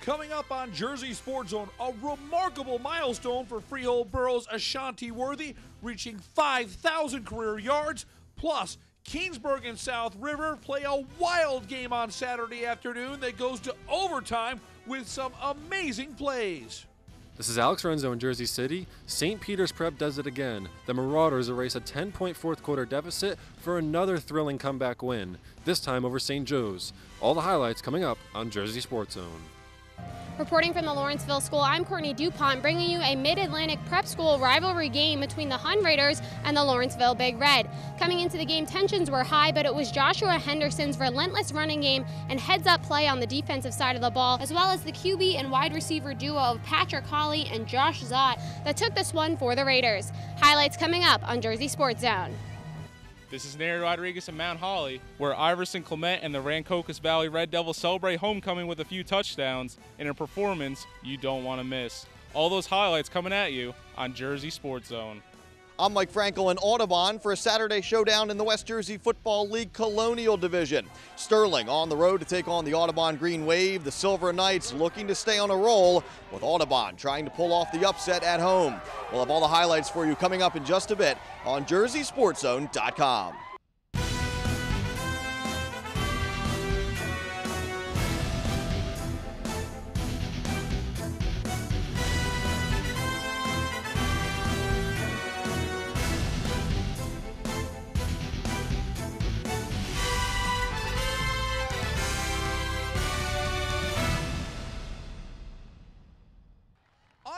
Coming up on Jersey Sports Zone, a remarkable milestone for Freehold Borough's Ashanti Worthy, reaching 5,000 career yards. Plus, Keensburg and South River play a wild game on Saturday afternoon that goes to overtime with some amazing plays. This is Alex Renzo in Jersey City. St. Peter's Prep does it again. The Marauders erase a 10-point fourth quarter deficit for another thrilling comeback win, this time over St. Joe's. All the highlights coming up on Jersey Sports Zone. Reporting from the Lawrenceville School, I'm Courtney DuPont, bringing you a Mid-Atlantic prep school rivalry game between the Hun Raiders and the Lawrenceville Big Red. Coming into the game, tensions were high, but it was Joshua Henderson's relentless running game and heads-up play on the defensive side of the ball, as well as the QB and wide receiver duo of Patrick Hawley and Josh Zott that took this one for the Raiders. Highlights coming up on Jersey Sports Zone. This is Neri Rodriguez in Mount Holly, where Iverson Clement and the Rancocas Valley Red Devils celebrate homecoming with a few touchdowns in a performance you don't want to miss. All those highlights coming at you on Jersey Sports Zone. I'm Mike Frankel in Audubon for a Saturday showdown in the West Jersey Football League Colonial Division. Sterling on the road to take on the Audubon Green Wave. The Silver Knights looking to stay on a roll, with Audubon trying to pull off the upset at home. We'll have all the highlights for you coming up in just a bit on JerseySportsZone.com.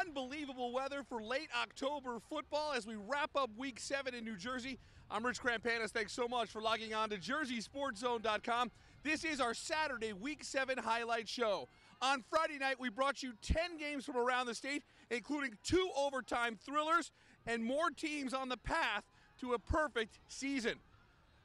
Unbelievable weather for late October football as we wrap up Week 7 in New Jersey. I'm Rich Krampanis. Thanks so much for logging on to JerseySportsZone.com. This is our Saturday Week 7 highlight show. On Friday night, we brought you 10 games from around the state, including 2 overtime thrillers and more teams on the path to a perfect season.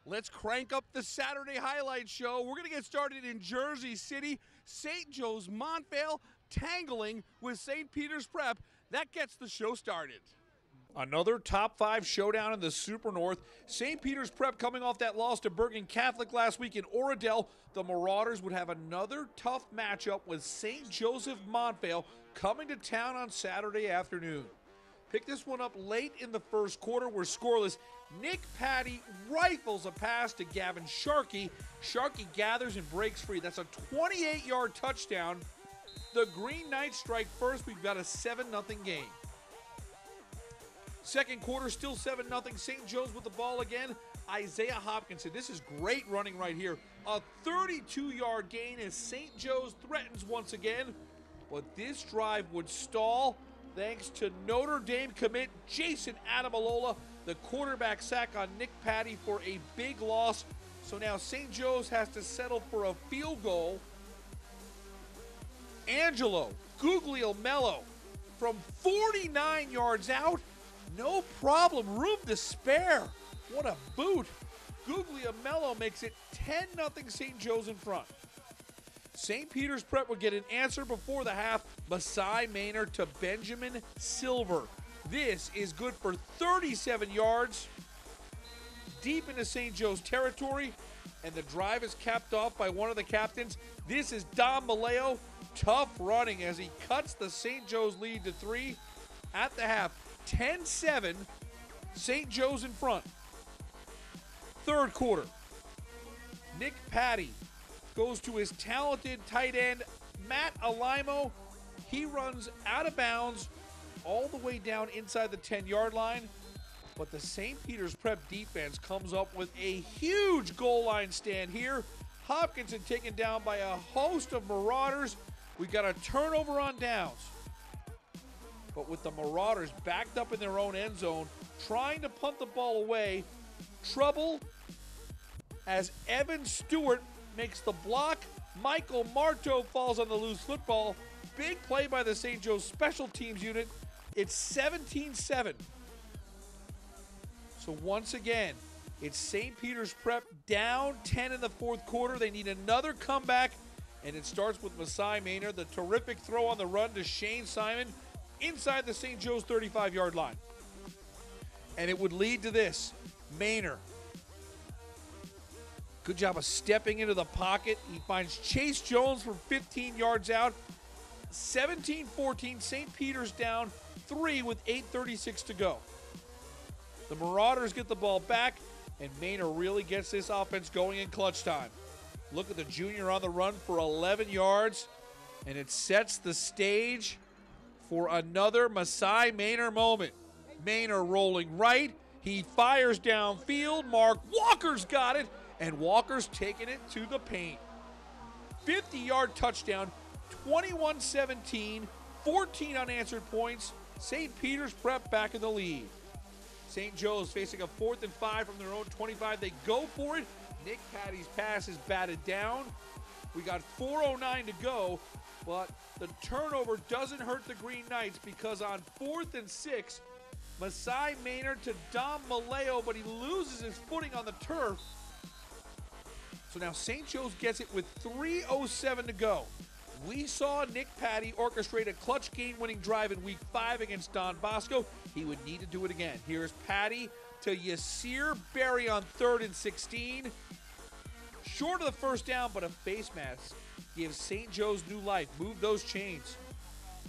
Let's crank up the Saturday highlight show. We're going to get started in Jersey City. St. Joe's Montvale tangling with St. Peter's Prep. That gets the show started. Another top 5 showdown in the Super North. St. Peter's Prep coming off that loss to Bergen Catholic last week in Oradell. The Marauders would have another tough matchup with St. Joseph Montvale coming to town on Saturday afternoon. Pick this one up late in the first quarter. We're scoreless. Nick Patty rifles a pass to Gavin Sharkey. Sharkey gathers and breaks free. That's a 28-yard touchdown. The Green Knights strike first. We've got a 7-0 game. Second quarter, still 7-0. St. Joe's with the ball again. Isaiah Hopkinson. This is great running right here. A 32-yard gain as St. Joe's threatens once again. But this drive would stall thanks to Notre Dame commit Jason Adamalola. The quarterback sack on Nick Patty for a big loss. So now St. Joe's has to settle for a field goal. Angelo Guglielmello from 49 yards out. No problem. Room to spare. What a boot. Guglielmello makes it 10-0 St. Joe's in front. St. Peter's Prep would get an answer before the half. Masai Maynard to Benjamin Silver. This is good for 37 yards. Deep into St. Joe's territory. And the drive is capped off by one of the captains. This is Dom Maleo. Tough running as he cuts the St. Joe's lead to 3 at the half. 10-7, St. Joe's in front. Third quarter, Nick Patty goes to his talented tight end, Matt Alimo. He runs out of bounds all the way down inside the 10-yard line. But the St. Peter's Prep defense comes up with a huge goal line stand here. Hopkinson taken down by a host of Marauders. We got a turnover on downs. But with the Marauders backed up in their own end zone, trying to punt the ball away, trouble as Evan Stewart makes the block. Michael Marto falls on the loose football. Big play by the St. Joe's special teams unit. It's 17-7. So once again, it's St. Peter's Prep down 10 in the fourth quarter. They need another comeback, and it starts with Masai Maynard. The terrific throw on the run to Shane Simon inside the St. Joe's 35-yard line. And it would lead to this. Maynard. Good job of stepping into the pocket. He finds Chase Jones from 15 yards out. 17-14, St. Peter's down 3 with 8:36 to go. The Marauders get the ball back, and Manor really gets this offense going in clutch time. Look at the junior on the run for 11 yards, and it sets the stage for another Masai Manor moment. Manor rolling right. He fires downfield. Mark Walker's got it, and Walker's taking it to the paint. 50-yard touchdown, 21-17, 14 unanswered points. St. Peter's Prep back in the lead. St. Joe's facing a 4th and 5 from their own 25. They go for it. Nick Patty's pass is batted down. We got 4:09 to go, but the turnover doesn't hurt the Green Knights because on 4th and 6, Masai Manor to Dom Maleo, but he loses his footing on the turf. So now St. Joe's gets it with 3:07 to go. We saw Nick Patty orchestrate a clutch game-winning drive in Week 5 against Don Bosco. He would need to do it again. Here's Patty to Yasir Berry on 3rd and 16. Short of the first down, but a face mask gives St. Joe's new life. Move those chains.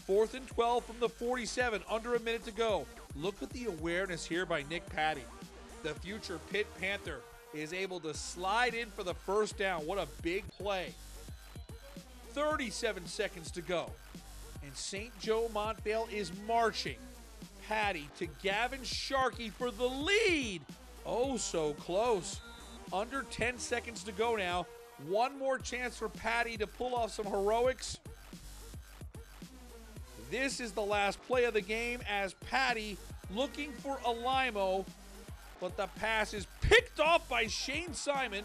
4th and 12 from the 47, under a minute to go. Look at the awareness here by Nick Patty. The future Pitt Panther is able to slide in for the first down. What a big play. 37 seconds to go. And St. Joe Montvale is marching. Patty to Gavin Sharkey for the lead. Oh, so close. Under 10 seconds to go now. One more chance for Patty to pull off some heroics. This is the last play of the game as Patty looking for a limo, but the pass is picked off by Shane Simon.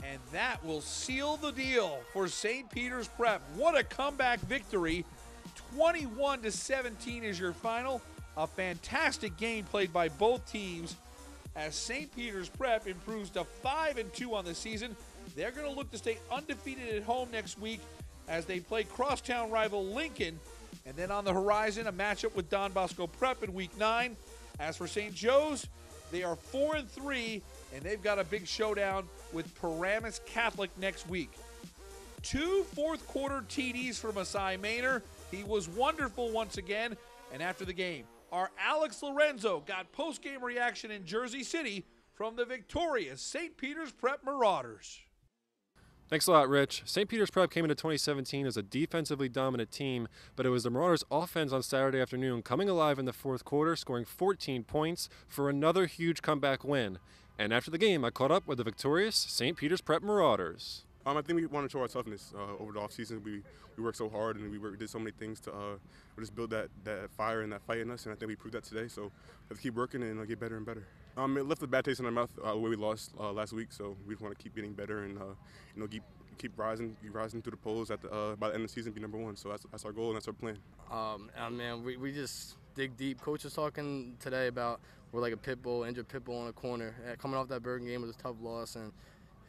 And that will seal the deal for St. Peter's Prep. What a comeback victory. 21-17 is your final. A fantastic game played by both teams as St. Peter's Prep improves to 5-2 on the season. They're going to look to stay undefeated at home next week as they play crosstown rival Lincoln. And then on the horizon, a matchup with Don Bosco Prep in Week 9. As for St. Joe's, they are 4-3, and they've got a big showdown with Paramus Catholic next week. 2 fourth-quarter TDs for Masai Manor. He was wonderful once again. And after the game, our Alex Lorenzo got post-game reaction in Jersey City from the victorious St. Peter's Prep Marauders. Thanks a lot, Rich. St. Peter's Prep came into 2017 as a defensively dominant team, but it was the Marauders' offense on Saturday afternoon coming alive in the fourth quarter, scoring 14 points for another huge comeback win. And after the game, I caught up with the victorious St. Peter's Prep Marauders. I think we want to show our toughness over the offseason. We worked so hard and we did so many things to just build that fire and that fight in us, and I think we proved that today. So let's keep working and get better and better. It left a bad taste in our mouth the way we lost last week, so we want to keep getting better and keep rising through the polls by the end of the season, be number 1. So that's our goal and that's our plan. Man, we just dig deep. Coach was talking today about we're like a pit bull, injured pit bull in a corner. Coming off that Bergen game was a tough loss, and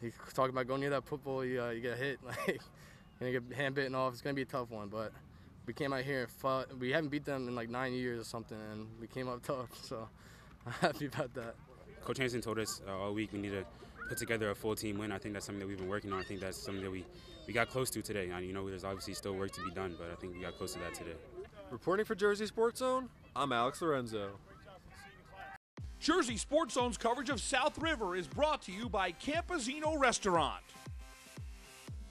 he's talking about going near that pit bull, you get hit, like you're gonna get hand bitten off. It's gonna be a tough one, but we came out here and fought. We haven't beat them in like 9 years or something, and we came up tough. So I'm happy about that. Coach Hansen told us all week we need to put together a full team win. I think that's something that we've been working on. I think that's something that we got close to today. There's obviously still work to be done, but I think we got close to that today. Reporting for Jersey Sports Zone, I'm Alex Lorenzo. Jersey Sports Zone's coverage of South River is brought to you by Campesino Restaurant.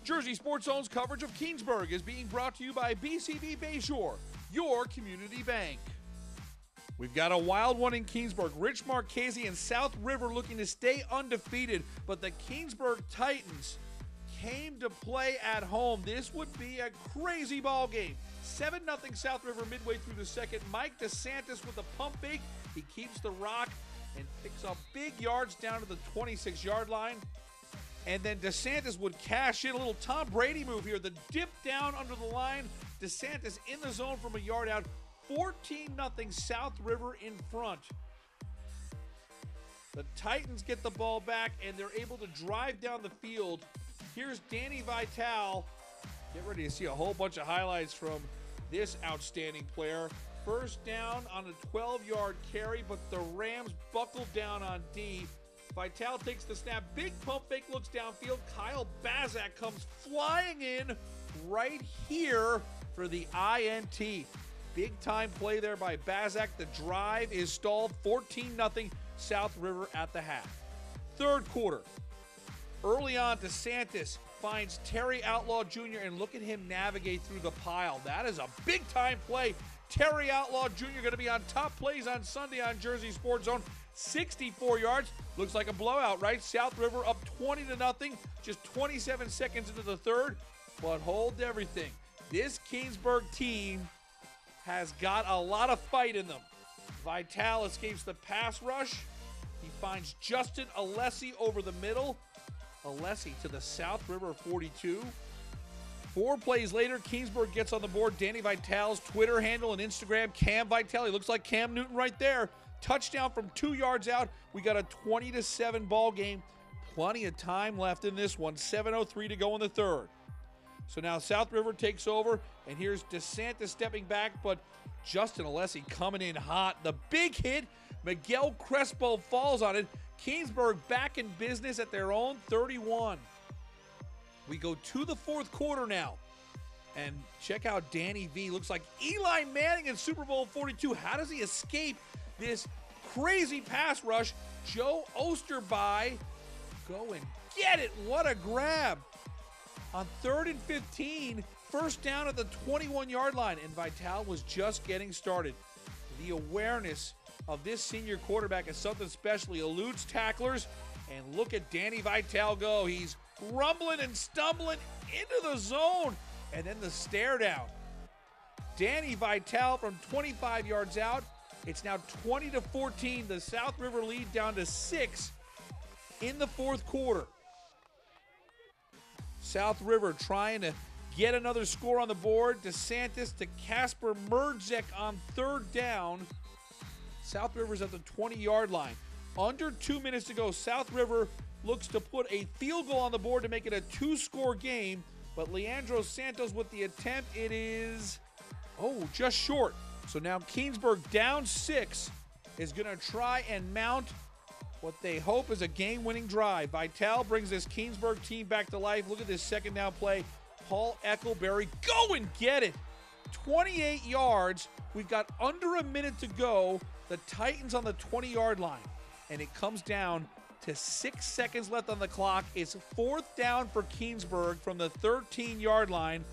Jersey Sports Zone's coverage of Keensburg is being brought to you by BCB Bayshore, your community bank. We've got a wild one in Keensburg. Rich Marchese and South River looking to stay undefeated, but the Keensburg Titans came to play at home. This would be a crazy ball game. 7-0 South River midway through the second. Mike DeSantis with the pump fake. He keeps the rock and picks up big yards down to the 26-yard line. And then DeSantis would cash in a little Tom Brady move here. The dip down under the line. DeSantis in the zone from a yard out. 14-0 South River in front. The Titans get the ball back, and they're able to drive down the field. Here's Danny Vitale. Get ready to see a whole bunch of highlights from this outstanding player. First down on a 12-yard carry, but the Rams buckled down on D. Vitale takes the snap. Big pump fake, looks downfield. Kyle Bazak comes flying in right here for the INT. Big time play there by Bazak. The drive is stalled. 14-0 South River at the half. Third quarter. Early on, DeSantis finds Terry Outlaw Jr. and look at him navigate through the pile. That is a big time play. Terry Outlaw Jr. going to be on top plays on Sunday on Jersey Sports Zone. 64 yards. Looks like a blowout, right? South River up 20-0. Just 27 seconds into the third. But hold everything. This Kingsburg team has got a lot of fight in them. Vitale escapes the pass rush. He finds Justin Alessi over the middle. Alessi to the South River 42. 4 plays later, Kingsburg gets on the board. Danny Vitale's Twitter handle and Instagram, Cam Vitale. Looks like Cam Newton right there. Touchdown from 2 yards out. We got a 20-7 ball game. Plenty of time left in this one. 7:03 to go in the third. So now South River takes over, and here's DeSantis stepping back, but Justin Alessi coming in hot. The big hit, Miguel Crespo falls on it. Kingsburg back in business at their own 31. We go to the fourth quarter now. And check out Danny V. Looks like Eli Manning in Super Bowl 42. How does he escape this crazy pass rush? Joe Osterby, go and get it. What a grab. On 3rd and 15, first down at the 21-yard line. And Vitale was just getting started. The awareness of this senior quarterback is something special. He eludes tacklers. And look at Danny Vitale go. He's rumbling and stumbling into the zone. And then the stare down. Danny Vitale from 25 yards out. It's now 20-14. The South River lead down to 6 in the fourth quarter. South River trying to get another score on the board. DeSantis to Casper Merdzek on 3rd down. South River's at the 20-yard line. Under 2 minutes to go, South River looks to put a field goal on the board to make it a 2-score game. But Leandro Santos with the attempt, it is, just short. So now Kingsburg down 6 is going to try and mount what they hope is a game-winning drive. Vitale brings this Kingsburg team back to life. Look at this second down play. Paul Eckelberry, go and get it. 28 yards. We've got under a minute to go. The Titans on the 20-yard line. And it comes down to 6 seconds left on the clock. It's 4th down for Kingsburg from the 13-yard line.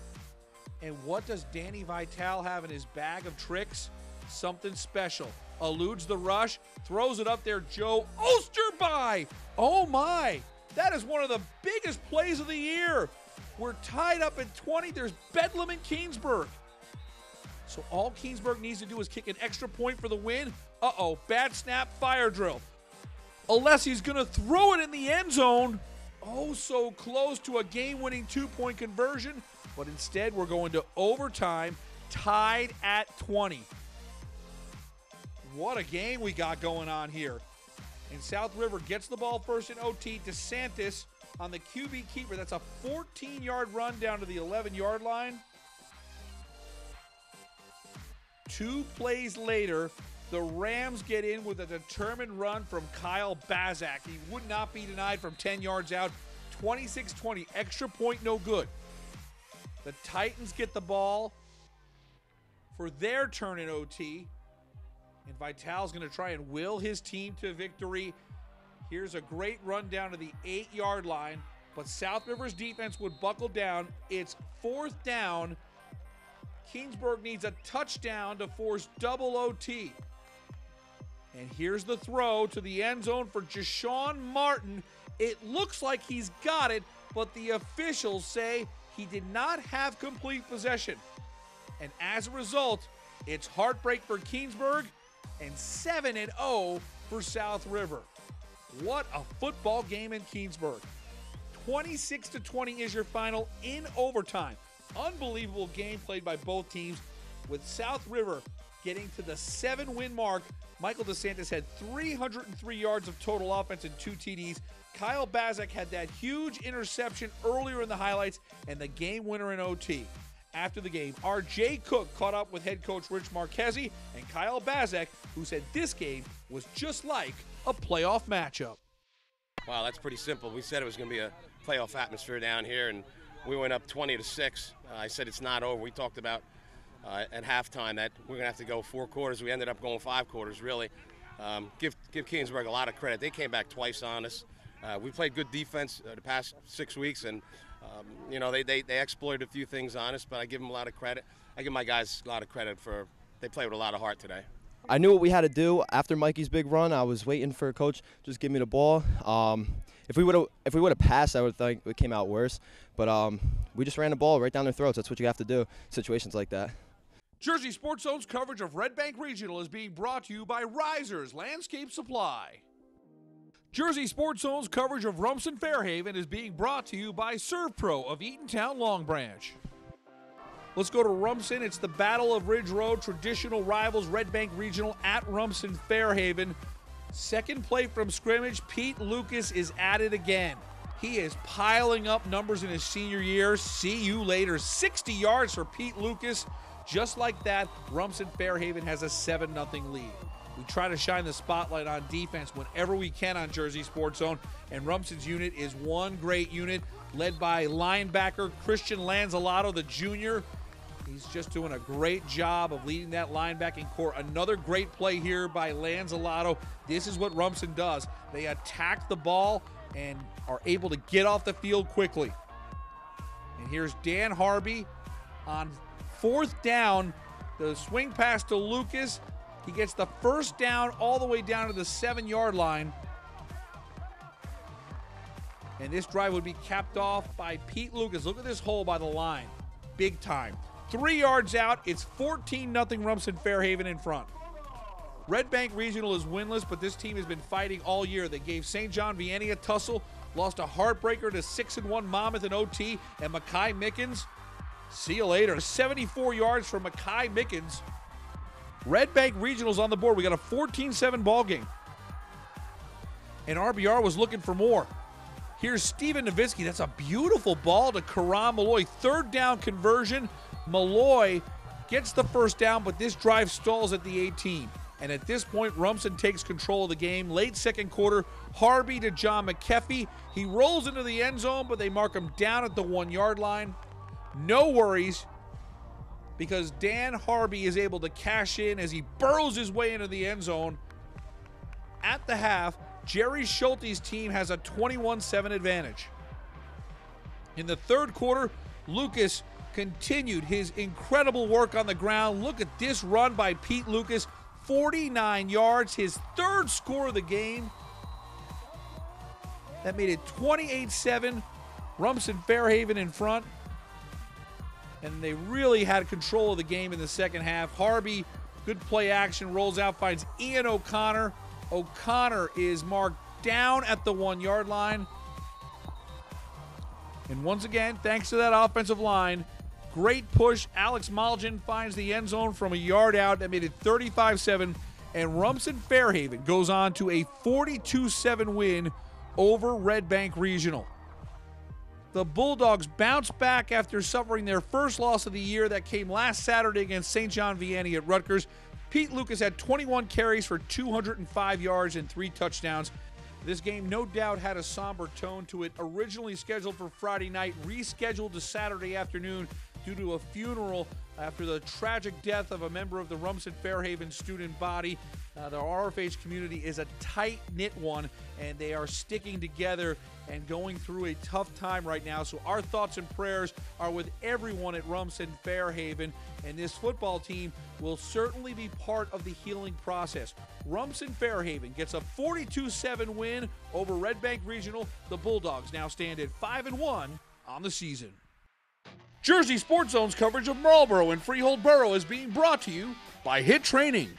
And what does Danny Vitale have in his bag of tricks? Something special. Eludes the rush, throws it up there. Joe Osterby. Oh my, that is one of the biggest plays of the year. We're tied up at 20. There's bedlam in Kingsburg. So all Kingsburg needs to do is kick an extra point for the win. Bad snap, fire drill. Alessi's going to throw it in the end zone. Oh, so close to a game-winning 2-point conversion. But instead, we're going to overtime, tied at 20. What a game we got going on here. And South River gets the ball first in OT. DeSantis on the QB keeper. That's a 14-yard run down to the 11-yard line. 2 plays later, the Rams get in with a determined run from Kyle Bazak. He would not be denied from 10 yards out. 26-20, extra point, no good. The Titans get the ball for their turn in OT. And Vitale's going to try and will his team to victory. Here's a great run down to the 8-yard line. But South River's defense would buckle down. It's 4th down. Kingsburg needs a touchdown to force double OT. And here's the throw to the end zone for Jashawn Martin. It looks like he's got it, but the officials say he did not have complete possession. And as a result, it's heartbreak for Kingsburg and 7-0 for South River. What a football game in Kingsburg. 26-20 is your final in overtime. Unbelievable game played by both teams, with South River getting to the 7-win mark. Michael DeSantis had 303 yards of total offense and 2 TDs. Kyle Bazak had that huge interception earlier in the highlights and the game winner in OT. After the game, R.J. Cook caught up with head coach Rich Marchese and Kyle Bazak, who said this game was just like a playoff matchup. Wow, that's pretty simple. We said it was going to be a playoff atmosphere down here, and we went up 20-6. I said it's not over. We talked about at halftime that we're going to have to go 4 quarters. We ended up going 5 quarters, really. Give Keensburg a lot of credit. They came back twice on us. We played good defense the past 6 weeks, and they exploited a few things on us, but I give them a lot of credit. I give my guys a lot of credit for they played with a lot of heart today. I knew what we had to do after Mikey's big run. I was waiting for a coach just give me the ball. If we would have passed, I would think it came out worse. But we just ran the ball right down their throats. That's what you have to do, situations like that. Jersey Sports Zone's coverage of Red Bank Regional is being brought to you by Risers Landscape Supply. Jersey Sports Zone's coverage of Rumson-Fair is being brought to you by Serve Pro of Eatontown Long Branch. Let's go to Rumson. It's the Battle of Ridge Road, traditional rivals Red Bank Regional at Rumson-Fair. Second play from scrimmage, Pete Lucas is at it again. He is piling up numbers in his senior year. See you later. 60 yards for Pete Lucas. Just like that, Rumson-Fair has a 7-0 lead. We try to shine the spotlight on defense whenever we can on Jersey Sports Zone, and Rumson's unit is one great unit led by linebacker Christian Lanzalato, the junior. He's just doing a great job of leading that linebacking core. Another great play here by Lanzalato. This is what Rumson does. They attack the ball and are able to get off the field quickly. And here's Dan Harvey on 4th down. The swing pass to Lucas. He gets the first down all the way down to the 7-yard line. And this drive would be capped off by Pete Lucas. Look at this hole by the line. Big time. 3 yards out. It's 14-0 Rumson-Fair in front. Red Bank Regional is winless, but this team has been fighting all year. They gave St. John Vianney a tussle, lost a heartbreaker to 6-1 Monmouth in OT, and Mackay Mickens. See you later. 74 yards from Mackay Mickens. Red Bank Regional's on the board. We got a 14-7 ball game. And RBR was looking for more. Here's Steven Nowitzki. That's a beautiful ball to Karam Malloy. 3rd down conversion. Malloy gets the first down, but this drive stalls at the 18. And at this point, Rumson takes control of the game. Late second quarter, Harvey to John McKeffey. He rolls into the end zone, but they mark him down at the 1-yard line. No worries, because Dan Harvey is able to cash in as he burrows his way into the end zone. At the half, Jerry Schulte's team has a 21-7 advantage. In the 3rd quarter, Lucas continued his incredible work on the ground. Look at this run by Pete Lucas, 49 yards, his 3rd score of the game. That made it 28-7, Rumson-Fair in front. And they really had control of the game in the second half. Harvey, good play action, rolls out, finds Ian O'Connor. O'Connor is marked down at the 1-yard line. And once again, thanks to that offensive line, great push. Alex Malgin finds the end zone from a yard out. That made it 35-7. And Rumson-Fair goes on to a 42-7 win over Red Bank Regional. The Bulldogs bounce back after suffering their first loss of the year that came last Saturday against St. John Vianney at Rutgers. Pete Lucas had 21 carries for 205 yards and 3 touchdowns. This game no doubt had a somber tone to it. Originally scheduled for Friday night, rescheduled to Saturday afternoon due to a funeral after the tragic death of a member of the Rumson-Fair student body. The RFH community is a tight-knit one, and they are sticking together and going through a tough time right now. So our thoughts and prayers are with everyone at Rumson-Fair, and this football team will certainly be part of the healing process. Rumson-Fair gets a 42-7 win over Red Bank Regional. The Bulldogs now stand at 5-1 on the season. Jersey Sports Zone's coverage of Marlboro and Freehold Borough is being brought to you by Hit Training.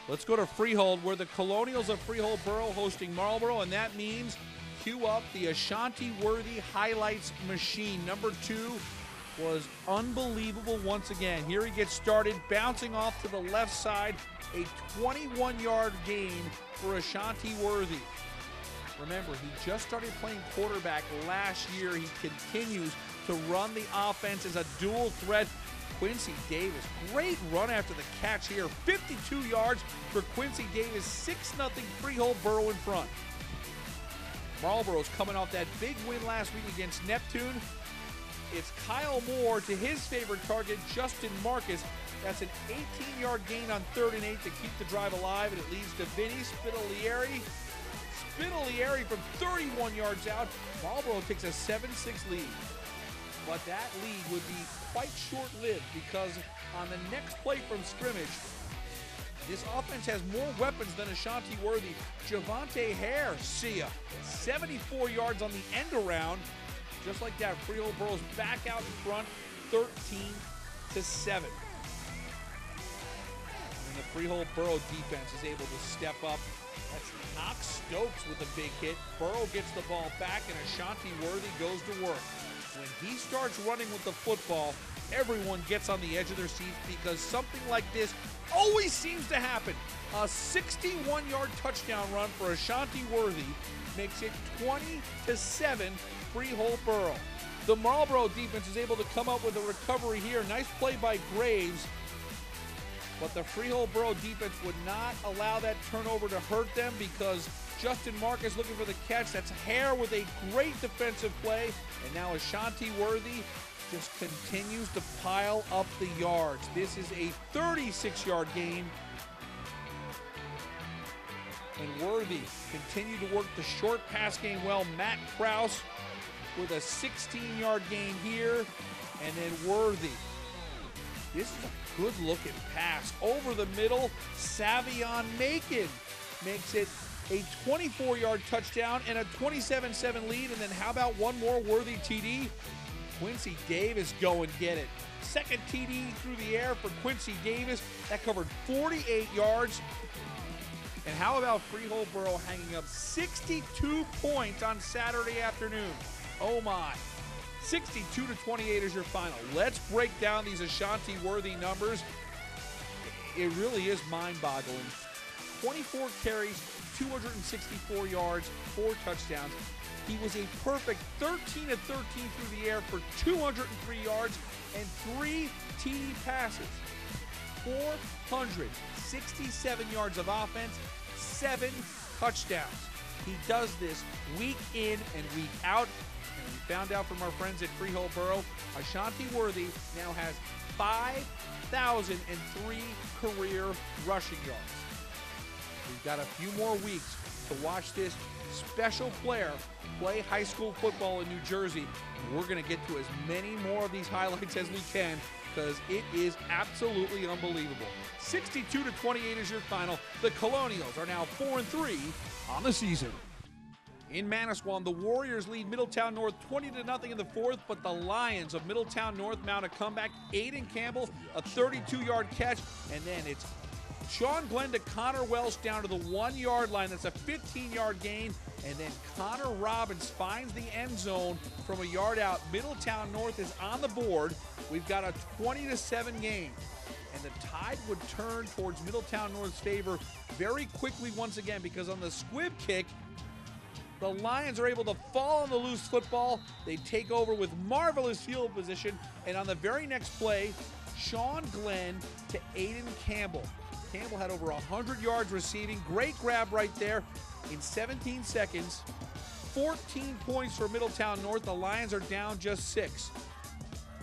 Let's go to Freehold, where the Colonials of Freehold Borough hosting Marlboro, and that means cue up the Ashanti-worthy highlights machine. Number 2 was unbelievable once again. Here he gets started, bouncing off to the left side, a 21-yard gain for Ashanti-worthy. Remember, he just started playing quarterback last year. He continues to run the offense as a dual threat. Quincy Davis, great run after the catch here. 52 yards for Quincy Davis, 6-0 Freehold Borough in front. Marlboro's coming off that big win last week against Neptune. It's Kyle Moore to his favorite target, Justin Marcus. That's an 18-yard gain on 3rd and 8 to keep the drive alive, and it leads to Vinny Spitalieri. Spitalieri from 31 yards out. Marlboro takes a 7-6 lead. But that lead would be quite short-lived because on the next play from scrimmage, this offense has more weapons than Ashanti Worthy. Javante Hare, see ya. 74 yards on the end around. Just like that, Freehold Burrows back out in front, 13-7. And the Freehold Burrow defense is able to step up. That's Knox Stokes with a big hit. Burrow gets the ball back, and Ashanti Worthy goes to work. When he starts running with the football, everyone gets on the edge of their seats because something like this always seems to happen. A 61-yard touchdown run for Ashanti Worthy makes it 20-7 Freehold Burrow. The Marlboro defense is able to come up with a recovery here. Nice play by Graves. But the Freehold Burrow defense would not allow that turnover to hurt them because Justin Marcus looking for the catch. That's Hare with a great defensive play. And now Ashanti Worthy just continues to pile up the yards. This is a 36-yard gain. And Worthy continued to work the short pass game well. Matt Krause with a 16-yard gain here. And then Worthy. This is a good-looking pass. Over the middle, Savion Macon makes it a 24-yard touchdown and a 27-7 lead. And then how about one more Worthy TD? Quincy Davis go and get it. Second TD through the air for Quincy Davis. That covered 48 yards. And how about Freehold Burrow hanging up 62 points on Saturday afternoon? Oh my. 62-28 is your final. Let's break down these Ashanti Worthy numbers. It really is mind-boggling. 24 carries, 264 yards, 4 touchdowns. He was a perfect 13 of 13 through the air for 203 yards and 3 TD passes. 467 yards of offense, 7 touchdowns. He does this week in and week out. And we found out from our friends at Freehold Burrow, Ashanti Worthy now has 5,003 career rushing yards. We've got a few more weeks to watch this special player play high school football in New Jersey. And we're going to get to as many more of these highlights as we can because it is absolutely unbelievable. 62-28 is your final. The Colonials are now 4-3 on the season. In Manasquan, the Warriors lead Middletown North 20-0 in the fourth, but the Lions of Middletown North mount a comeback. Aiden Campbell, a 32-yard catch, and then it's Sean Glenn to Connor Welsh down to the 1-yard line. That's a 15-yard gain, and then Connor Robbins finds the end zone from a yard out. Middletown North is on the board. We've got a 20-7 game, and the tide would turn towards Middletown North's favor very quickly once again because on the squib kick, the Lions are able to fall on the loose football. They take over with marvelous field position. And on the very next play, Sean Glenn to Aiden Campbell. Campbell had over 100 yards receiving. Great grab right there in 17 seconds. 14 points for Middletown North. The Lions are down just 6.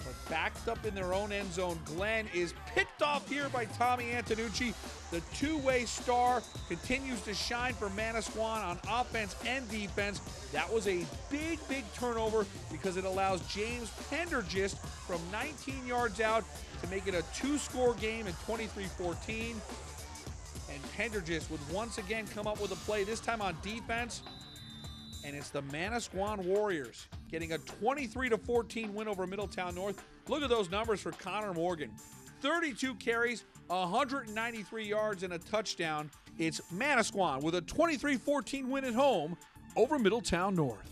But backed up in their own end zone, Glenn is picked off here by Tommy Antonucci. The two-way star continues to shine for Manasquan on offense and defense. That was a big, big turnover because it allows James Pendergist from 19 yards out to make it a 2-score game at 23-14. And Pendergist would once again come up with a play, this time on defense. And it's the Manasquan Warriors getting a 23-14 win over Middletown North. Look at those numbers for Connor Morgan. 32 carries, 193 yards, and a touchdown. It's Manasquan with a 23-14 win at home over Middletown North.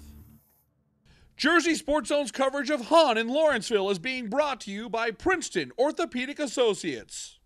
Jersey Sports Zone's coverage of Hahn in Lawrenceville is being brought to you by Princeton Orthopedic Associates.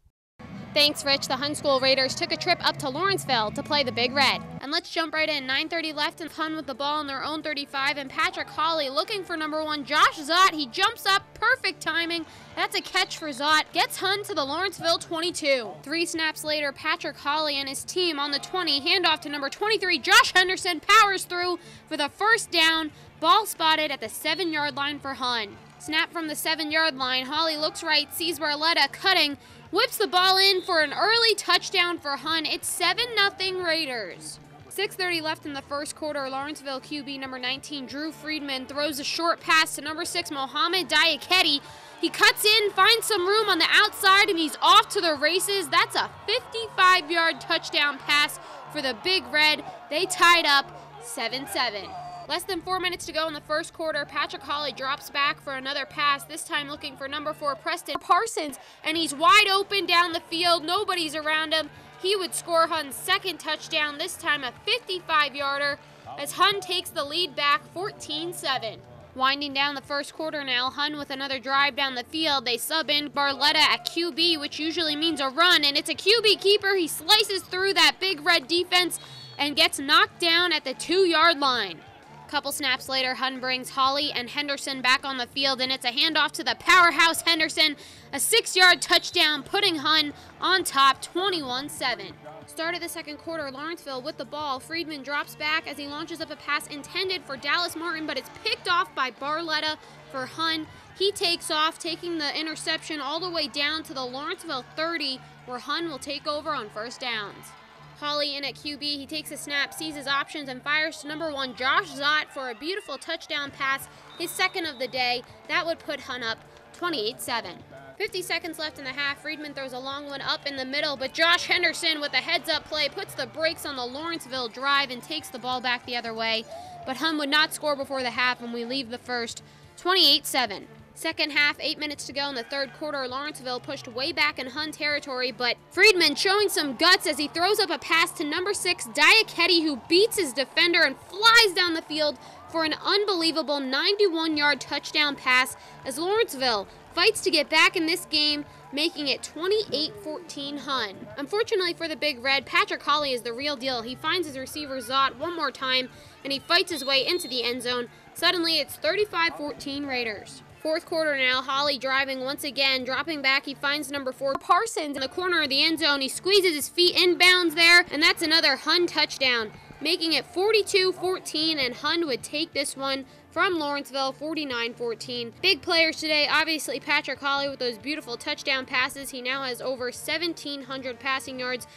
Thanks, Rich. The Hun School Raiders took a trip up to Lawrenceville to play the Big Red. And let's jump right in. 9:30 left and Hun with the ball on their own 35, and Patrick Hawley looking for number 1, Josh Zott. He jumps up, perfect timing. That's a catch for Zott. Gets Hun to the Lawrenceville 22. 3 snaps later, Patrick Hawley and his team on the 20, handoff to number 23, Josh Henderson, powers through for the first down. Ball spotted at the 7-yard line for Hun. Snap from the 7-yard line. Hawley looks right, sees Barletta cutting, whips the ball in for an early touchdown for Hun. It's 7-0 Raiders. 6:30 left in the first quarter. Lawrenceville QB number 19, Drew Friedman, throws a short pass to number 6, Mohamed Diakete. He cuts in, finds some room on the outside, and he's off to the races. That's a 55-yard touchdown pass for the Big Red. They tied up 7-7. Less than 4 minutes to go in the first quarter. Patrick Hawley drops back for another pass, this time looking for number 4, Preston Parsons, and he's wide open down the field. Nobody's around him. He would score Hun's second touchdown, this time a 55-yarder, as Hun takes the lead back 14-7. Winding down the first quarter now, Hun with another drive down the field. They sub in Barletta at QB, which usually means a run, and it's a QB keeper. He slices through that Big Red defense and gets knocked down at the 2-yard line. Couple snaps later, Hun brings Hawley and Henderson back on the field, and it's a handoff to the powerhouse Henderson. A 6-yard touchdown, putting Hun on top, 21-7. Start of the second quarter, Lawrenceville with the ball. Friedman drops back as he launches up a pass intended for Dallas Martin, but it's picked off by Barletta for Hun. He takes off, taking the interception all the way down to the Lawrenceville 30, where Hun will take over on first downs. Hawley in at QB, he takes a snap, sees his options, and fires to number 1, Josh Zott, for a beautiful touchdown pass, his second of the day. That would put Hun up 28-7. 50 seconds left in the half. Friedman throws a long one up in the middle, but Josh Henderson with a heads-up play puts the brakes on the Lawrenceville drive and takes the ball back the other way. But Hun would not score before the half, and we leave the first 28-7. Second half, 8 minutes to go in the third quarter. Lawrenceville pushed way back in Hun territory, but Friedman showing some guts as he throws up a pass to number 6, Diakete, who beats his defender and flies down the field for an unbelievable 91-yard touchdown pass as Lawrenceville fights to get back in this game, making it 28-14 Hun. Unfortunately for the Big Red, Patrick Hawley is the real deal. He finds his receiver Zott one more time, and he fights his way into the end zone. Suddenly, it's 35-14 Raiders. Fourth quarter now, Hawley driving once again, dropping back, he finds number 4, Parsons, in the corner of the end zone. He squeezes his feet inbounds there, and that's another Hun touchdown, making it 42-14, and Hun would take this one from Lawrenceville, 49-14. Big players today, obviously Patrick Hawley with those beautiful touchdown passes. He now has over 1,700 passing yards.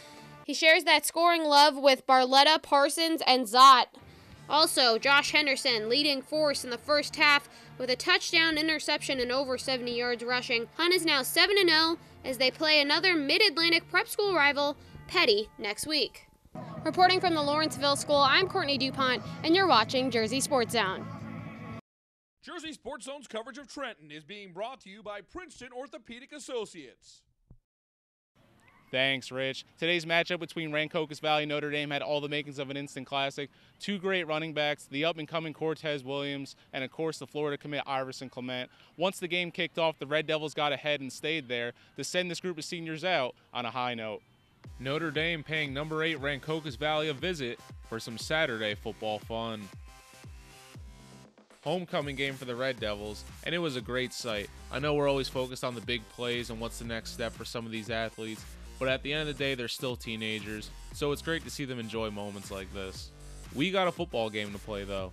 He shares that scoring love with Barletta, Parsons, and Zott. Also, Josh Henderson leading force in the first half with a touchdown, interception, and over 70 yards rushing. Hun is now 7-0 as they play another Mid-Atlantic prep school rival, Petty, next week. Reporting from the Lawrenceville School, I'm Courtney DuPont, and you're watching Jersey Sports Zone. Jersey Sports Zone's coverage of Trenton is being brought to you by Princeton Orthopedic Associates. Thanks, Rich. Today's matchup between Rancocas Valley and Notre Dame had all the makings of an instant classic. 2 great running backs, the up-and-coming Cortez Williams, and of course the Florida commit Iverson Clement. Once the game kicked off, the Red Devils got ahead and stayed there to send this group of seniors out on a high note. Notre Dame paying number 8 Rancocas Valley a visit for some Saturday football fun. Homecoming game for the Red Devils, and it was a great sight. I know we're always focused on the big plays and what's the next step for some of these athletes, but at the end of the day, they're still teenagers, so it's great to see them enjoy moments like this. We got a football game to play, though.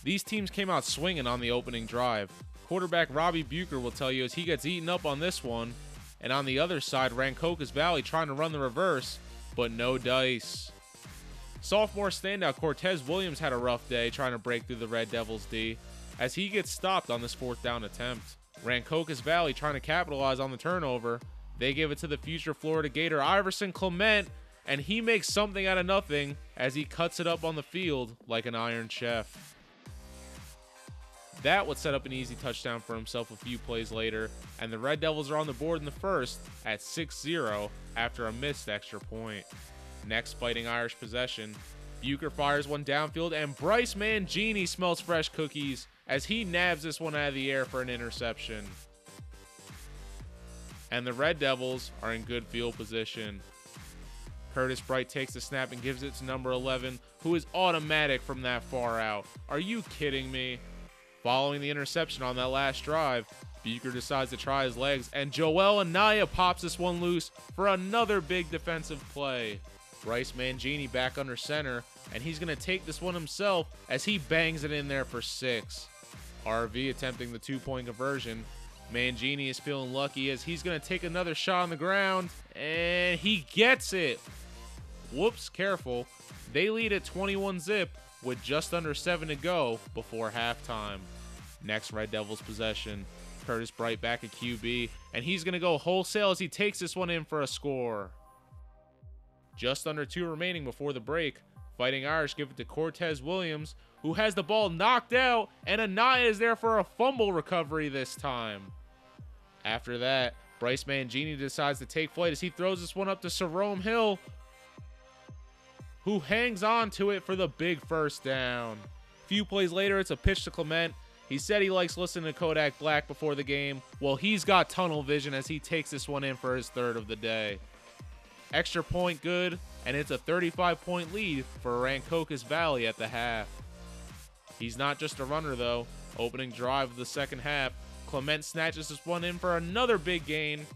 These teams came out swinging on the opening drive. Quarterback Robbie Bucher will tell you as he gets eaten up on this one, and on the other side, Rancocas Valley trying to run the reverse, but no dice. Sophomore standout Cortez Williams had a rough day trying to break through the Red Devils' D, as he gets stopped on this 4th down attempt. Rancocas Valley trying to capitalize on the turnover. They give it to the future Florida Gator Iverson Clement, and he makes something out of nothing as he cuts it up on the field like an Iron Chef. That would set up an easy touchdown for himself a few plays later, and the Red Devils are on the board in the first at 6-0 after a missed extra point. Next Fighting Irish possession, Bucher fires one downfield, and Bryce Mangini smells fresh cookies as he nabs this one out of the air for an interception. and the Red Devils are in good field position. Curtis Bright takes the snap and gives it to number 11, who is automatic from that far out. Are you kidding me? Following the interception on that last drive, Bucher decides to try his legs, and Joel Anaya pops this one loose for another big defensive play. Bryce Mangini back under center, and he's going to take this one himself as he bangs it in there for 6. RV attempting the 2-point conversion. Mangini is feeling lucky as he's going to take another shot on the ground, and he gets it. Whoops, careful. They lead at 21-zip with just under 7 to go before halftime. Next Red Devils possession. Curtis Bright back at QB, and he's going to go wholesale as he takes this one in for a score. Just under 2 remaining before the break. Fighting Irish give it to Cortez Williams, who has the ball knocked out, and Anaya is there for a fumble recovery this time. After that, Bryce Mangini decides to take flight as he throws this one up to Jerome Hill, who hangs on to it for the big first down. A few plays later, it's a pitch to Clement. He said he likes listening to Kodak Black before the game. Well, he's got tunnel vision as he takes this one in for his 3rd of the day. Extra point good, and it's a 35-point lead for Rancocas Valley at the half. He's not just a runner, though. Opening drive of the second half, Clement snatches this one in for another big gain,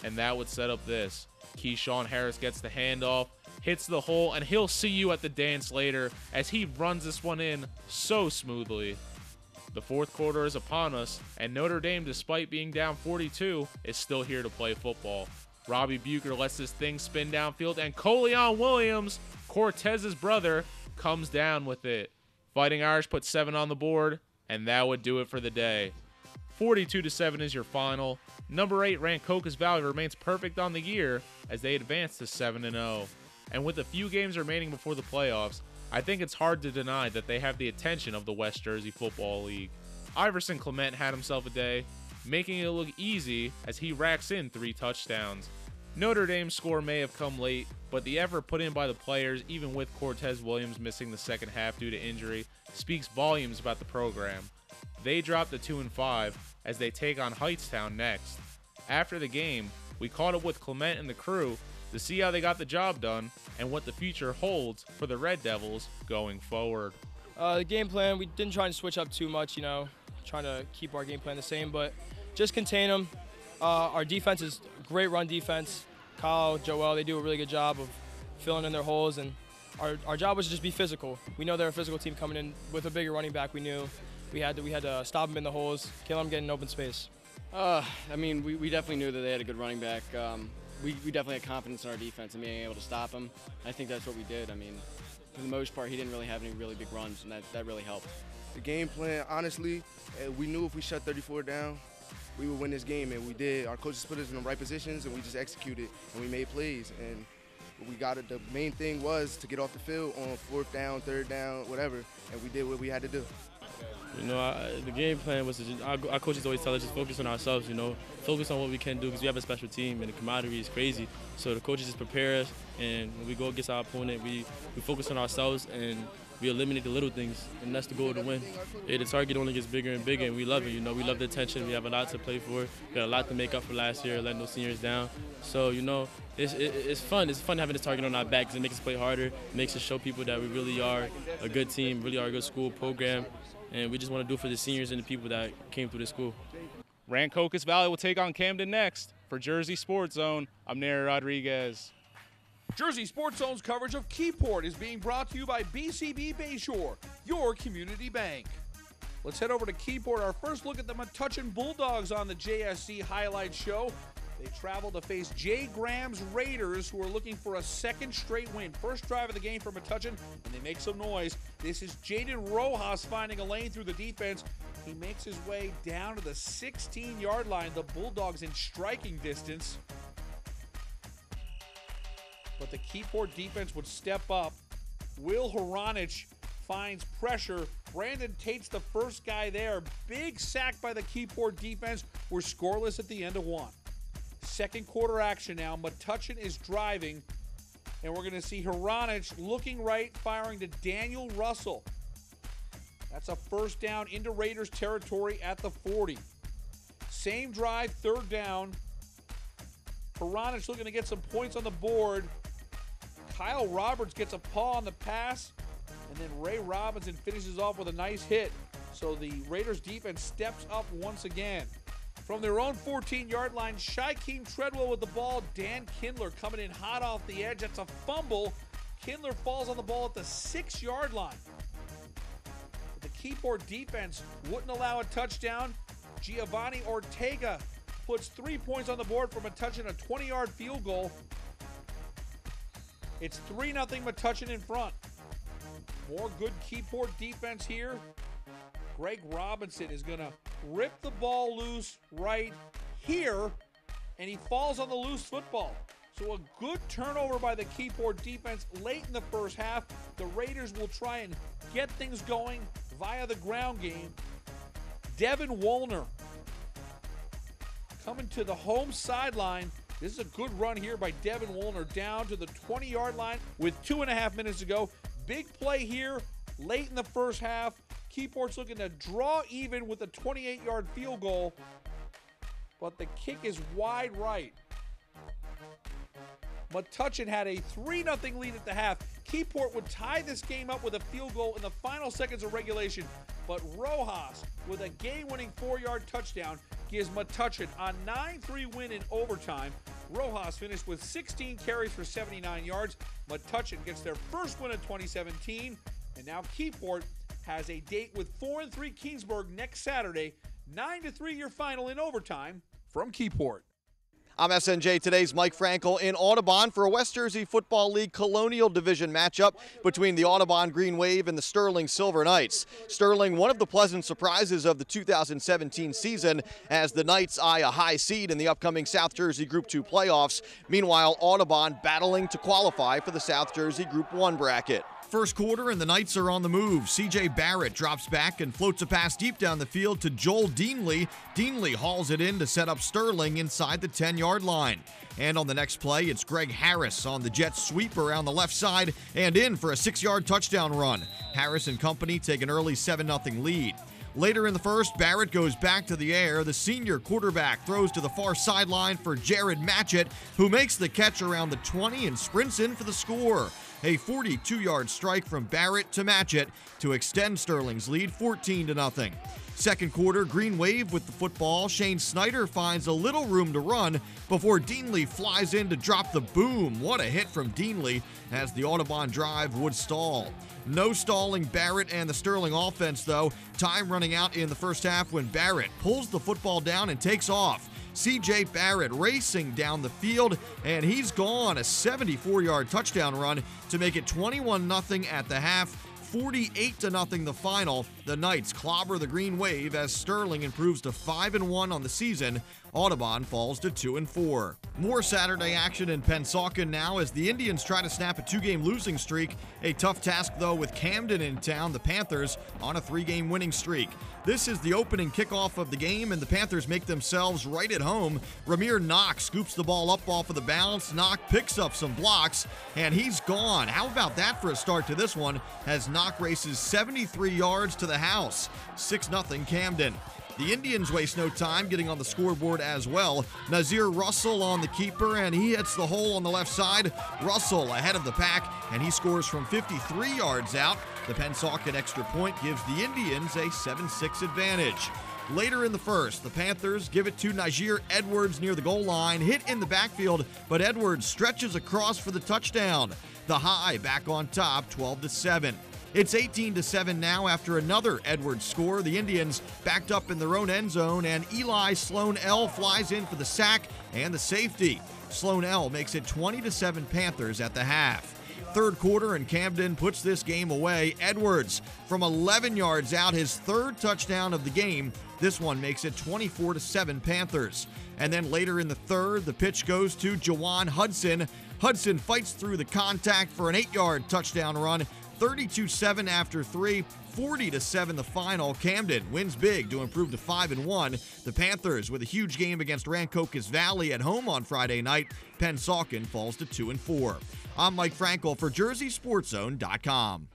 and that would set up this. Keyshawn Harris gets the handoff, hits the hole, and he'll see you at the dance later as he runs this one in so smoothly. The fourth quarter is upon us, and Notre Dame, despite being down 42, is still here to play football. Robbie Bucher lets this thing spin downfield, and Coleon Williams, Cortez's brother, comes down with it. Fighting Irish put 7 on the board, and that would do it for the day. 42-7 is your final. Number 8 Rancocas Valley remains perfect on the year as they advance to 7-0. And with a few games remaining before the playoffs, I think it's hard to deny that they have the attention of the West Jersey Football League. Iverson Clement had himself a day, making it look easy as he racks in 3 touchdowns. Notre Dame's score may have come late, but the effort put in by the players, even with Cortez Williams missing the second half due to injury, speaks volumes about the program. They drop to 2-5 as they take on Heightstown next. After the game, we caught up with Clement and the crew to see how they got the job done and what the future holds for the Red Devils going forward. The game plan, we didn't try and switch up too much, trying to keep our game plan the same, but just contain them. Our defense is great run defense. Kyle, Joel, they do a really good job of filling in their holes, and our job was to just be physical. We know they're a physical team coming in with a bigger running back. We knew we had to stop them in the holes, kill them, get in open space. We definitely knew that they had a good running back. We definitely had confidence in our defense and being able to stop him. I think that's what we did. For the most part, he didn't really have any really big runs, and that really helped. The game plan, honestly, we knew if we shut 34 down, we would win this game, and we did. Our coaches put us in the right positions, and we just executed, and we made plays. And we got it. The main thing was to get off the field on 4th down, 3rd down, whatever, and we did what we had to do. The game plan was our coaches always tell us just focus on ourselves, focus on what we can do because we have a special team and the camaraderie is crazy. So the coaches just prepare us, and when we go against our opponent, we focus on ourselves and we eliminate the little things, and that's the goal to win. The target only gets bigger and bigger, and we love it. We love the attention. We have a lot to play for. We got a lot to make up for last year, letting those seniors down. So it's fun. It's fun having this target on our back because it makes us play harder. It makes us show people that we really are a good team, really are a good school program. And we just want to do it for the seniors and the people that came through the school. Rancocas Valley will take on Camden next. For Jersey Sports Zone, I'm Neri Rodriguez. Jersey Sports Zone's coverage of Keyport is being brought to you by BCB Bayshore, your community bank. Let's head over to Keyport. Our first look at the Metuchen Bulldogs on the JSZ Highlight Show. They travel to face Jay Graham's Raiders, who are looking for a 2nd straight win. First drive of the game for Metuchen, and they make some noise. This is Jaden Rojas finding a lane through the defense. He makes his way down to the 16-yard line. The Bulldogs in striking distance. But the Keyport defense would step up. Will Horanich finds pressure. Brandon Tate's the first guy there. Big sack by the Keyport defense. We're scoreless at the end of 1. Second quarter action now. Metuchen is driving, and we're going to see Horanich looking right, firing to Daniel Russell. That's a first down into Raiders territory at the 40. Same drive, 3rd down. Peranich looking to get some points on the board. Kyle Roberts gets a paw on the pass, and then Ray Robinson finishes off with a nice hit. So the Raiders defense steps up once again. From their own 14-yard line, Shaquem Treadwell with the ball. Dan Kindler coming in hot off the edge. That's a fumble. Kindler falls on the ball at the 6-yard line. But the Keyport defense wouldn't allow a touchdown. Giovanni Ortega puts 3 points on the board from Metuchen, a 20-yard field goal. It's 3-0 Metuchen in front. More good Keyport defense here. Greg Robinson is going to rip the ball loose right here, and he falls on the loose football. So a good turnover by the Keyport defense late in the first half. The Raiders will try and get things going via the ground game. Devin Woolner coming to the home sideline. This is a good run here by Devin Woolner down to the 20-yard line with 2.5 minutes to go. Big play here late in the first half. Keyport's looking to draw even with a 28-yard field goal, but the kick is wide right. Metuchen had a 3-0 lead at the half. Keyport would tie this game up with a field goal in the final seconds of regulation, but Rojas with a game-winning 4-yard touchdown gives Metuchen a 9-3 win in overtime. Rojas finished with 16 carries for 79 yards. Metuchen gets their first win of 2017, and now Keyport has a date with 4-3 Keensburg next Saturday. 9-3 your final in overtime from Keyport. I'm SNJ Today's Mike Frankel in Audubon for a West Jersey Football League Colonial Division matchup between the Audubon Green Wave and the Sterling Silver Knights. Sterling, one of the pleasant surprises of the 2017 season, as the Knights eye a high seed in the upcoming South Jersey Group 2 playoffs. Meanwhile, Audubon battling to qualify for the South Jersey Group 1 bracket. First quarter and the Knights are on the move. C.J. Barrett drops back and floats a pass deep down the field to Joel Deanley. Deanley hauls it in to set up Sterling inside the 10-yard line. And on the next play, it's Greg Harris on the jet sweep around the left side and in for a 6-yard touchdown run. Harris and company take an early 7-0 lead. Later in the first, Barrett goes back to the air. The senior quarterback throws to the far sideline for Jared Matchett, who makes the catch around the 20 and sprints in for the score. A 42-yard strike from Barrett to Matchett to extend Sterling's lead 14-0. Second quarter, Green Wave with the football. Shane Snyder finds a little room to run before Deanley flies in to drop the boom. What a hit from Deanley as the Audubon drive would stall. No stalling Barrett and the Sterling offense, though. Time running out in the first half when Barrett pulls the football down and takes off. C.J. Barrett racing down the field, and he's gone. A 74-yard touchdown run to make it 21-0 at the half. 48-0 the final. The Knights clobber the Green Wave as Sterling improves to 5-1 on the season. Audubon falls to 2-4. More Saturday action in Pennsauken now as the Indians try to snap a 2-game losing streak. A tough task, though, with Camden in town. The Panthers on a 3-game winning streak. This is the opening kickoff of the game, and the Panthers make themselves right at home. Ramir Knock scoops the ball up off of the bounce. Knock picks up some blocks, and he's gone. How about that for a start to this one, as Knock races 73 yards to the house. 6-0 Camden. The Indians waste no time getting on the scoreboard as well. Nazir Russell on the keeper, and he hits the hole on the left side. Russell ahead of the pack, and he scores from 53 yards out. The Pennsauken extra point gives the Indians a 7-6 advantage. Later in the first, the Panthers give it to Najir Edwards near the goal line, hit in the backfield, but Edwards stretches across for the touchdown. The High back on top, 12-7. It's 18-7 now after another Edwards score. The Indians backed up in their own end zone, and Eli Sloan-L flies in for the sack and the safety. Sloan-L makes it 20-7 Panthers at the half. Third quarter, and Camden puts this game away. Edwards from 11 yards out, his third touchdown of the game. This one makes it 24-7 Panthers. And then later in the third, the pitch goes to Jawan Hudson. Hudson fights through the contact for an 8-yard touchdown run. 32-7 after 3, 40-7 the final. Camden wins big to improve to 5-1. The Panthers with a huge game against Rancocas Valley at home on Friday night. Pennsauken falls to 2-4. I'm Mike Frankel for JerseySportsZone.com.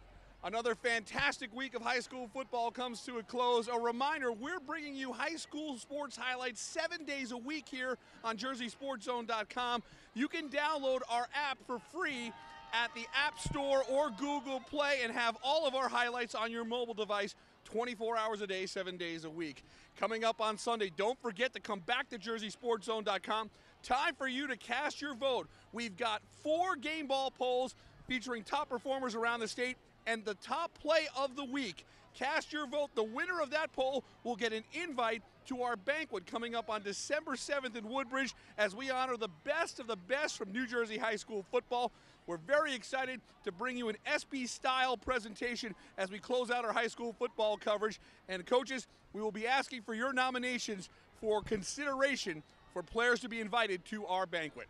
Another fantastic week of high school football comes to a close. A reminder, we're bringing you high school sports highlights 7 days a week here on JerseySportsZone.com. You can download our app for free at the App Store or Google Play and have all of our highlights on your mobile device 24 hours a day, 7 days a week. Coming up on Sunday, don't forget to come back to JerseySportsZone.com. Time for you to cast your vote. We've got 4 game ball polls featuring top performers around the state and the top play of the week. Cast your vote. The winner of that poll will get an invite to our banquet coming up on December 7th in Woodbridge as we honor the best of the best from New Jersey high school football. We're very excited to bring you an SB-style presentation as we close out our high school football coverage. And coaches, we will be asking for your nominations for consideration for players to be invited to our banquet.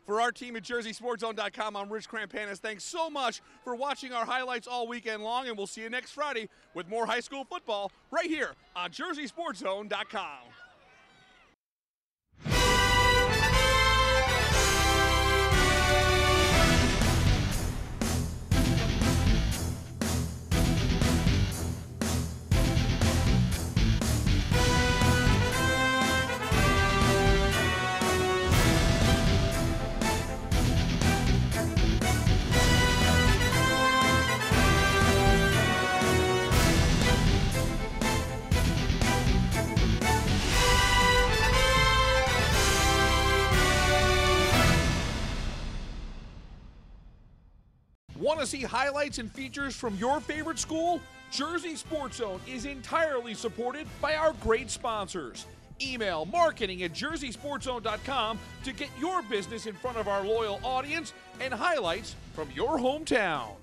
For our team at JerseySportsZone.com, I'm Rich Krampanis. Thanks so much for watching our highlights all weekend long, and we'll see you next Friday with more high school football right here on JerseySportsZone.com. Want to see highlights and features from your favorite school? Jersey Sports Zone is entirely supported by our great sponsors. Email marketing@JerseySportsZone.com to get your business in front of our loyal audience and highlights from your hometown.